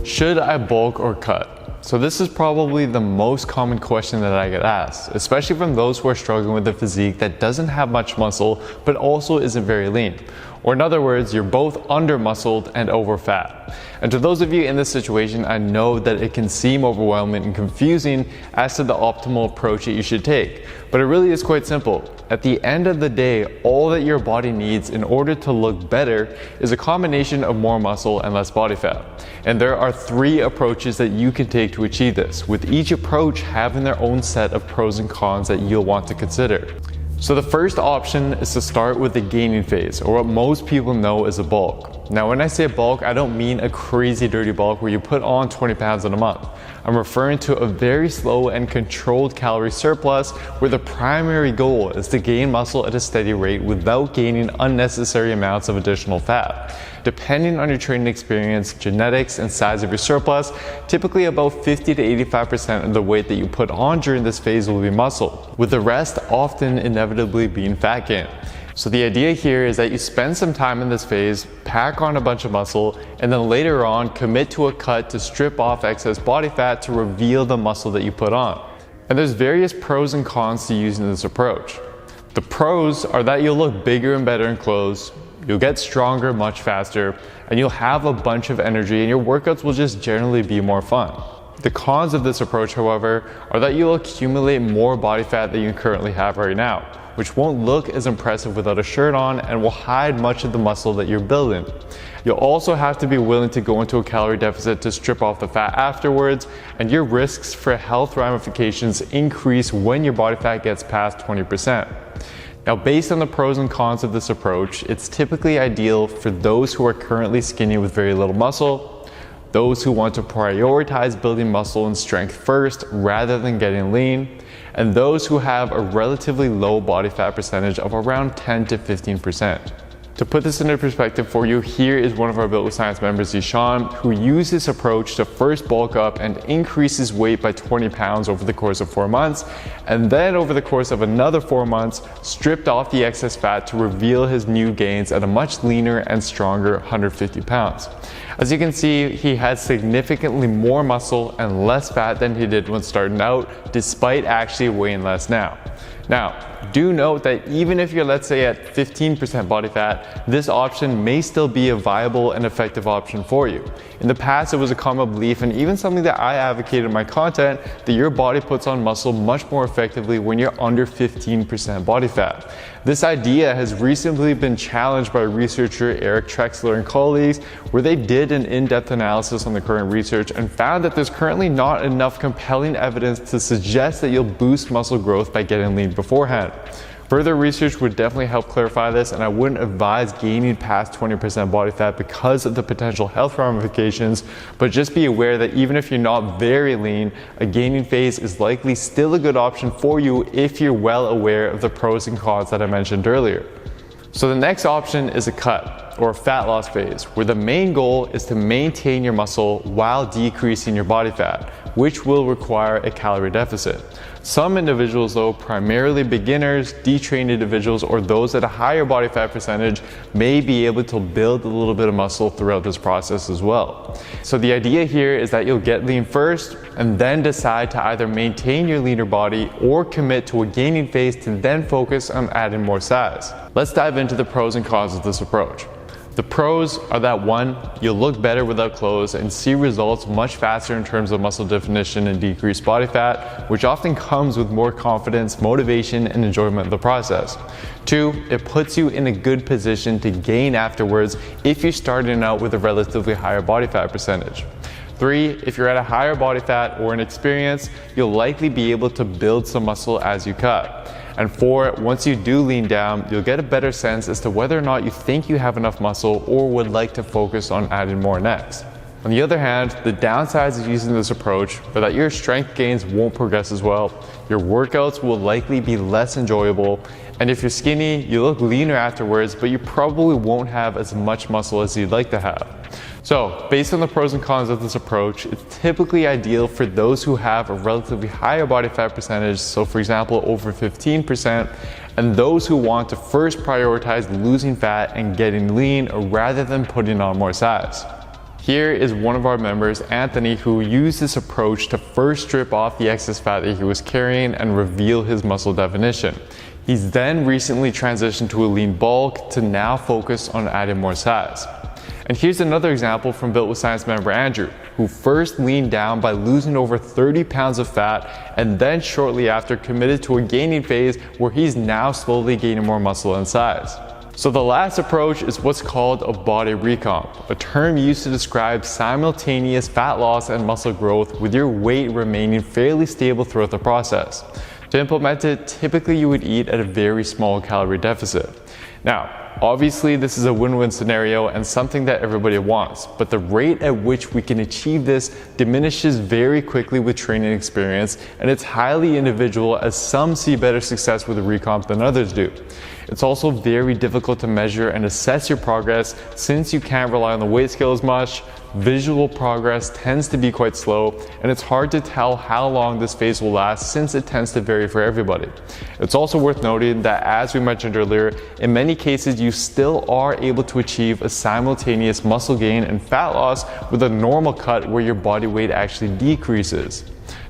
Should I bulk or cut? So this is probably the most common question that I get asked, especially from those who are struggling with a physique that doesn't have much muscle but also isn't very lean. Or in other words, you're both under-muscled and over-fat. And to those of you in this situation, I know that it can seem overwhelming and confusing as to the optimal approach that you should take. But it really is quite simple. At the end of the day, all that your body needs in order to look better is a combination of more muscle and less body fat. And there are 3 approaches that you can take to achieve this, with each approach having their own set of pros and cons that you'll want to consider. So the first option is to start with the gaining phase, or what most people know as a bulk. Now when I say bulk, I don't mean a crazy dirty bulk where you put on 20 pounds in a month. I'm referring to a very slow and controlled calorie surplus where the primary goal is to gain muscle at a steady rate without gaining unnecessary amounts of additional fat. Depending on your training experience, genetics, and size of your surplus, typically about 50 to 85% of the weight that you put on during this phase will be muscle, with the rest often inevitably being fat gain. So the idea here is that you spend some time in this phase, pack on a bunch of muscle, and then later on commit to a cut to strip off excess body fat to reveal the muscle that you put on. And there's various pros and cons to using this approach. The pros are that you'll look bigger and better in clothes, you'll get stronger much faster, and you'll have a bunch of energy and your workouts will just generally be more fun. The cons of this approach, however, are that you'll accumulate more body fat than you currently have right now, which won't look as impressive without a shirt on and will hide much of the muscle that you're building. You'll also have to be willing to go into a calorie deficit to strip off the fat afterwards, and your risks for health ramifications increase when your body fat gets past 20%. Now, based on the pros and cons of this approach, it's typically ideal for those who are currently skinny with very little muscle, those who want to prioritize building muscle and strength first rather than getting lean, and those who have a relatively low body fat percentage of around 10 to 15%. To put this into perspective for you, here is one of our Built with Science members, Ishan, who used this approach to first bulk up and increase his weight by 20 pounds over the course of 4 months, and then over the course of another 4 months, stripped off the excess fat to reveal his new gains at a much leaner and stronger 150 pounds. As you can see, he has significantly more muscle and less fat than he did when starting out, despite actually weighing less now. Now, do note that even if you're, let's say, at 15% body fat, this option may still be a viable and effective option for you. In the past, it was a common belief and even something that I advocated in my content that your body puts on muscle much more effectively when you're under 15% body fat. This idea has recently been challenged by researcher Eric Trexler and colleagues, where they did an in-depth analysis on the current research and found that there's currently not enough compelling evidence to suggest that you'll boost muscle growth by getting lean beforehand. Further research would definitely help clarify this, and I wouldn't advise gaining past 20% body fat because of the potential health ramifications, but just be aware that even if you're not very lean, a gaining phase is likely still a good option for you if you're well aware of the pros and cons that I mentioned earlier. So the next option is a cut, or a fat loss phase, where the main goal is to maintain your muscle while decreasing your body fat, which will require a calorie deficit. Some individuals though, primarily beginners, detrained individuals, or those at a higher body fat percentage may be able to build a little bit of muscle throughout this process as well. So the idea here is that you'll get lean first and then decide to either maintain your leaner body or commit to a gaining phase to then focus on adding more size. Let's dive into the pros and cons of this approach. The pros are that 1, you'll look better without clothes and see results much faster in terms of muscle definition and decreased body fat, which often comes with more confidence, motivation, and enjoyment of the process. 2, it puts you in a good position to gain afterwards if you're starting out with a relatively higher body fat percentage. 3, if you're at a higher body fat or inexperienced, you'll likely be able to build some muscle as you cut. And 4, once you do lean down, you'll get a better sense as to whether or not you think you have enough muscle or would like to focus on adding more next. On the other hand, the downsides of using this approach are that your strength gains won't progress as well, your workouts will likely be less enjoyable, and if you're skinny, you look leaner afterwards, but you probably won't have as much muscle as you'd like to have. So, based on the pros and cons of this approach, it's typically ideal for those who have a relatively higher body fat percentage, so for example over 15%, and those who want to first prioritize losing fat and getting lean rather than putting on more size. Here is one of our members, Anthony, who used this approach to first strip off the excess fat that he was carrying and reveal his muscle definition. He's then recently transitioned to a lean bulk to now focus on adding more size. And here's another example from Built with Science member Andrew, who first leaned down by losing over 30 pounds of fat and then shortly after committed to a gaining phase where he's now slowly gaining more muscle and size. So the last approach is what's called a body recomp, a term used to describe simultaneous fat loss and muscle growth with your weight remaining fairly stable throughout the process. To implement it, typically you would eat at a very small calorie deficit. Now, obviously this is a win-win scenario and something that everybody wants, but the rate at which we can achieve this diminishes very quickly with training experience, and it's highly individual as some see better success with a recomp than others do. It's also very difficult to measure and assess your progress since you can't rely on the weight scale as much. Visual progress tends to be quite slow, and it's hard to tell how long this phase will last since it tends to vary for everybody. It's also worth noting that, as we mentioned earlier, in many cases you still are able to achieve a simultaneous muscle gain and fat loss with a normal cut where your body weight actually decreases.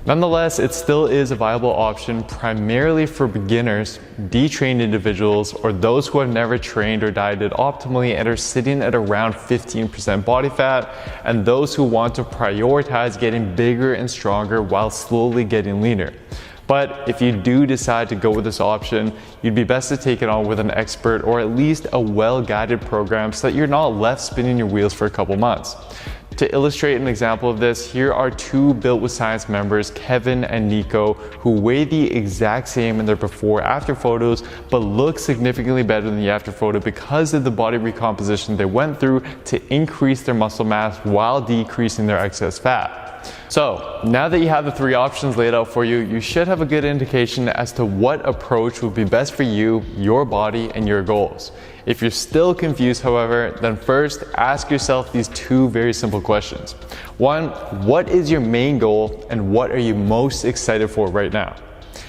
Nonetheless, it still is a viable option primarily for beginners, detrained individuals, or those who have never trained or dieted optimally and are sitting at around 15% body fat, and those who want to prioritize getting bigger and stronger while slowly getting leaner. But if you do decide to go with this option, you'd be best to take it on with an expert or at least a well-guided program so that you're not left spinning your wheels for a couple months. To illustrate an example of this, here are two Built with Science members, Kevin and Nico, who weigh the exact same in their before-after photos, but look significantly better than the after photo because of the body recomposition they went through to increase their muscle mass while decreasing their excess fat. So now that you have the three options laid out for you, you should have a good indication as to what approach would be best for you, your body, and your goals. If you're still confused, however, then first ask yourself these two very simple questions. One, what is your main goal and what are you most excited for right now?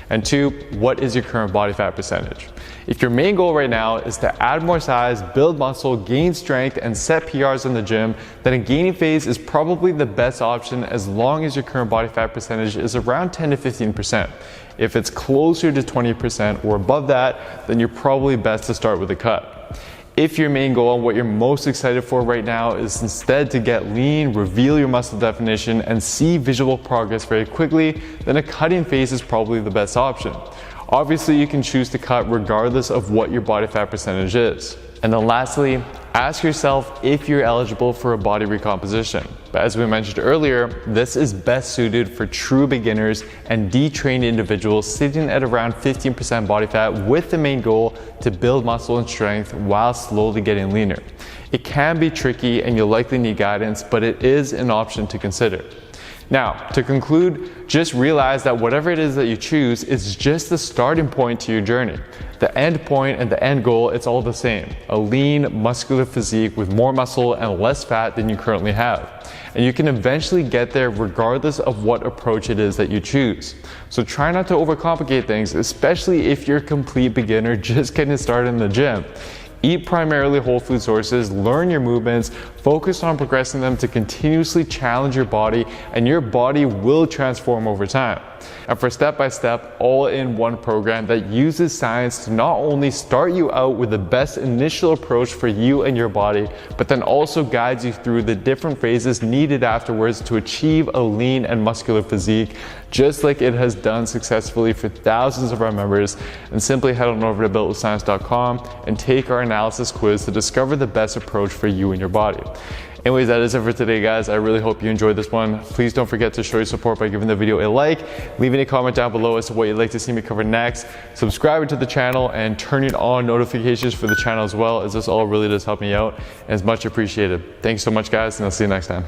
And two, what is your current body fat percentage? If your main goal right now is to add more size, build muscle, gain strength, and set PRs in the gym, then a gaining phase is probably the best option as long as your current body fat percentage is around 10 to 15%. If it's closer to 20% or above that, then you're probably best to start with a cut. If your main goal and what you're most excited for right now is instead to get lean, reveal your muscle definition, and see visual progress very quickly, then a cutting phase is probably the best option. Obviously, you can choose to cut regardless of what your body fat percentage is. And then lastly, ask yourself if you're eligible for a body recomposition. But as we mentioned earlier, this is best suited for true beginners and detrained individuals sitting at around 15% body fat with the main goal to build muscle and strength while slowly getting leaner. It can be tricky and you'll likely need guidance, but it is an option to consider. Now, to conclude, just realize that whatever it is that you choose is just the starting point to your journey. The end point and the end goal, it's all the same. A lean, muscular physique with more muscle and less fat than you currently have. And you can eventually get there regardless of what approach it is that you choose. So try not to overcomplicate things, especially if you're a complete beginner just getting started in the gym. Eat primarily whole food sources, learn your movements, focus on progressing them to continuously challenge your body, and your body will transform over time. And for step-by-step, all-in-one program that uses science to not only start you out with the best initial approach for you and your body, but then also guides you through the different phases needed afterwards to achieve a lean and muscular physique, just like it has done successfully for thousands of our members. And simply head on over to builtwithscience.com and take our analysis quiz to discover the best approach for you and your body. Anyways, that is it for today, guys. I really hope you enjoyed this one. Please don't forget to show your support by giving the video a like, leaving a comment down below as to what you'd like to see me cover next, subscribing to the channel, and turning on notifications for the channel as well, as this all really does help me out and is much appreciated. Thanks so much, guys, and I'll see you next time.